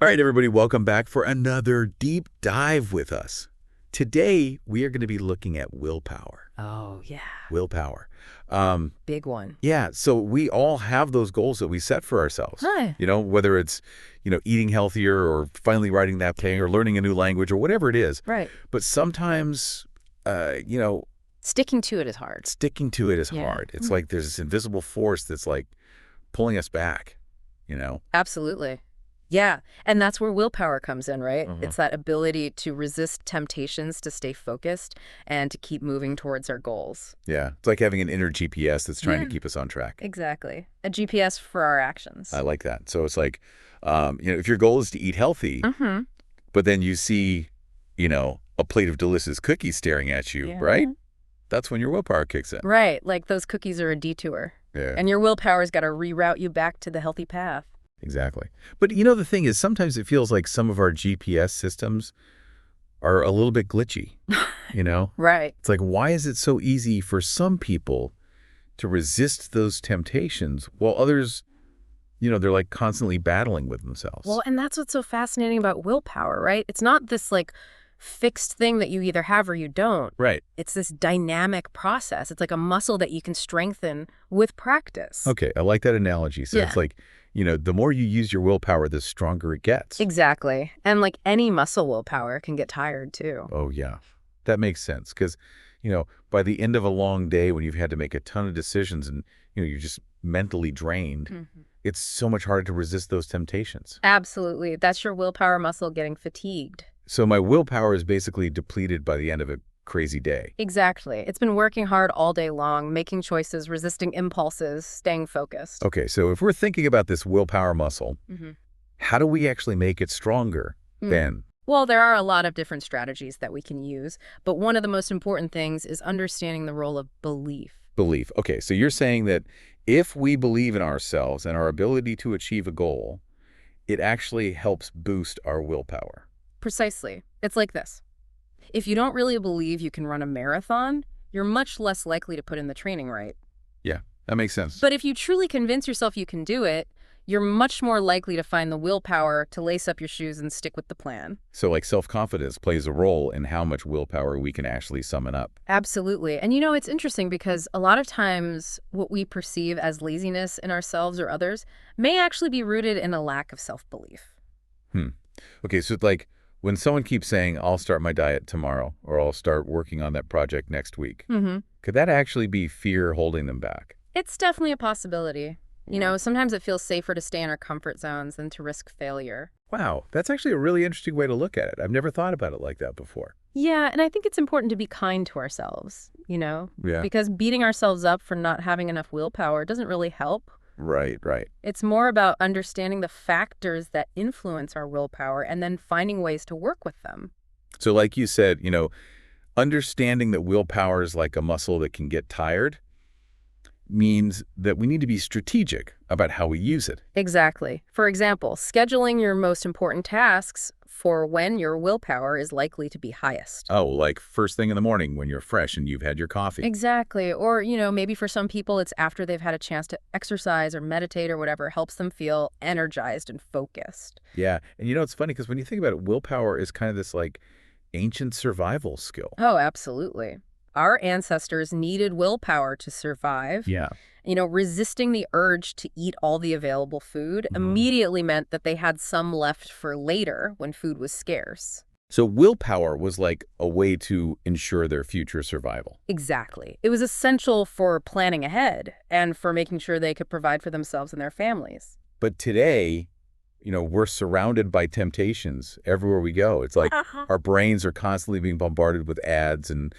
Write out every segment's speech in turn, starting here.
All right, everybody, welcome back for another deep dive with us. Today, we are going to be looking at willpower. Oh, yeah. Willpower. Big one. Yeah, so we all have those goals that we set for ourselves. Right. Whether it's, eating healthier or finally writing that thing or learning a new language or whatever it is. Right. But sometimes, Sticking to it is hard. sticking to it is hard. It's like there's this invisible force that's like pulling us back, Absolutely. Yeah. And that's where willpower comes in, right? Mhm. It's that ability to resist temptations, to stay focused, and to keep moving towards our goals. Yeah, it's like having an inner GPS that's trying to Yeah. keep us on track. Exactly. A GPS for our actions. I like that. So it's like, if your goal is to eat healthy, Mm-hmm. but then you see, a plate of delicious cookies staring at you, Yeah. right? That's when your willpower kicks in. Right. Like those cookies are a detour. Yeah, And your willpower's got to reroute you back to the healthy path. exactly. But the thing is, sometimes it feels like some of our GPS systems are a little bit glitchy, Right. It's like, why is it so easy for some people to resist those temptations while others, they're like constantly battling with themselves? Well, and that's what's so fascinating about willpower, right? It's not this like fixed thing that you either have or you don't. Right. It's this dynamic process. It's like a muscle that you can strengthen with practice. Okay, I like that analogy. So it's like, the more you use your willpower, the stronger it gets. Exactly. And like any muscle willpower can get tired too. Oh, yeah. That makes sense because, by the end of a long day when you've had to make a ton of decisions and, you're just mentally drained, it's so much harder to resist those temptations. Absolutely. That's your willpower muscle getting fatigued. So my willpower is basically depleted by the end of a crazy day. Exactly. It's been working hard all day long, making choices, resisting impulses, staying focused. Okay, so if we're thinking about this willpower muscle, Mhm. how do we actually make it stronger then? Well, there are a lot of different strategies that we can use, but one of the most important things is understanding the role of belief. Belief. Okay, so you're saying that if we believe in ourselves and our ability to achieve a goal, it actually helps boost our willpower. Precisely. It's like this. If you don't really believe you can run a marathon, you're much less likely to put in the training, right? Yeah, that makes sense. But if you truly convince yourself you can do it, you're much more likely to find the willpower to lace up your shoes and stick with the plan. So like self-confidence plays a role in how much willpower we can actually summon up. Absolutely. And it's interesting because a lot of times what we perceive as laziness in ourselves or others may actually be rooted in a lack of self-belief. Okay, so like when someone keeps saying, I'll start my diet tomorrow or I'll start working on that project next week, could that actually be fear holding them back? It's definitely a possibility. Sometimes it feels safer to stay in our comfort zones than to risk failure. Wow, that's actually a really interesting way to look at it. I've never thought about it like that before. Yeah, and I think it's important to be kind to ourselves, Yeah. because beating ourselves up for not having enough willpower doesn't really help. Right. It's more about understanding the factors that influence our willpower and then finding ways to work with them. So like you said, understanding that willpower is like a muscle that can get tired means that we need to be strategic about how we use it. Exactly. For example, scheduling your most important tasks for when your willpower is likely to be highest. Oh, like first thing in the morning when you're fresh and you've had your coffee. Exactly. Or, maybe for some people, it's after they've had a chance to exercise or meditate or whatever helps them feel energized and focused. Yeah. And it's funny because when you think about it, willpower is kind of this like ancient survival skill. Oh, absolutely. Our ancestors needed willpower to survive. Yeah. Resisting the urge to eat all the available food immediately meant that they had some left for later when food was scarce. So willpower was like a way to ensure their future survival. Exactly. It was essential for planning ahead and for making sure they could provide for themselves and their families. But today, we're surrounded by temptations everywhere we go. It's like our brains are constantly being bombarded with ads and,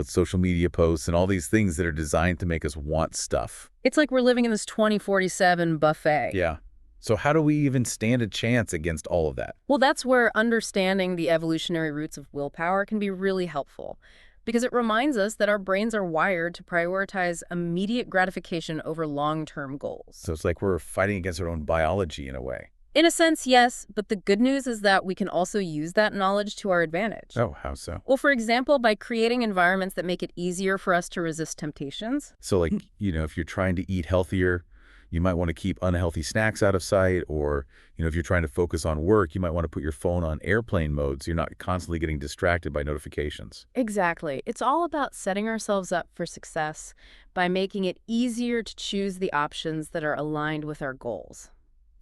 social media posts and all these things that are designed to make us want stuff. It's like we're living in this 2047 buffet. Yeah. So how do we even stand a chance against all of that? Well, that's where understanding the evolutionary roots of willpower can be really helpful, because it reminds us that our brains are wired to prioritize immediate gratification over long-term goals. So it's like we're fighting against our own biology in a way. In a sense, yes, but the good news is that we can also use that knowledge to our advantage. Oh, how so? Well, for example, by creating environments that make it easier for us to resist temptations. So like, if you're trying to eat healthier, You might want to keep unhealthy snacks out of sight, or, if you're trying to focus on work, you might want to put your phone on airplane mode so you're not constantly getting distracted by notifications. Exactly. It's all about setting ourselves up for success by making it easier to choose the options that are aligned with our goals.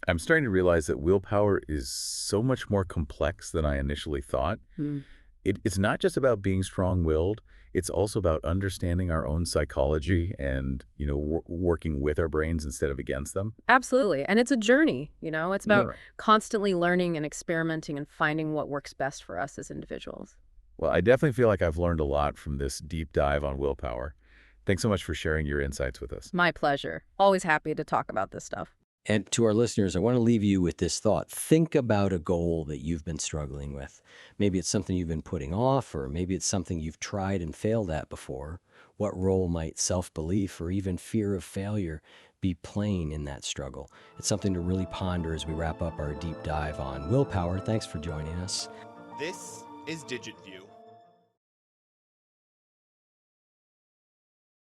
I'm starting to realize that willpower is so much more complex than I initially thought. Hmm. It's not just about being strong-willed. It's also about understanding our own psychology and, working with our brains instead of against them. Absolutely. And it's a journey, It's about Yeah. constantly learning and experimenting and finding what works best for us as individuals. Well, I definitely feel like I've learned a lot from this deep dive on willpower. Thanks so much for sharing your insights with us. My pleasure. Always happy to talk about this stuff. And to our listeners, I want to leave you with this thought. Think about a goal that you've been struggling with. Maybe it's something you've been putting off, or maybe it's something you've tried and failed at before. What role might self-belief or even fear of failure be playing in that struggle? It's something to really ponder as we wrap up our deep dive on willpower. Thanks for joining us. This is DigitView.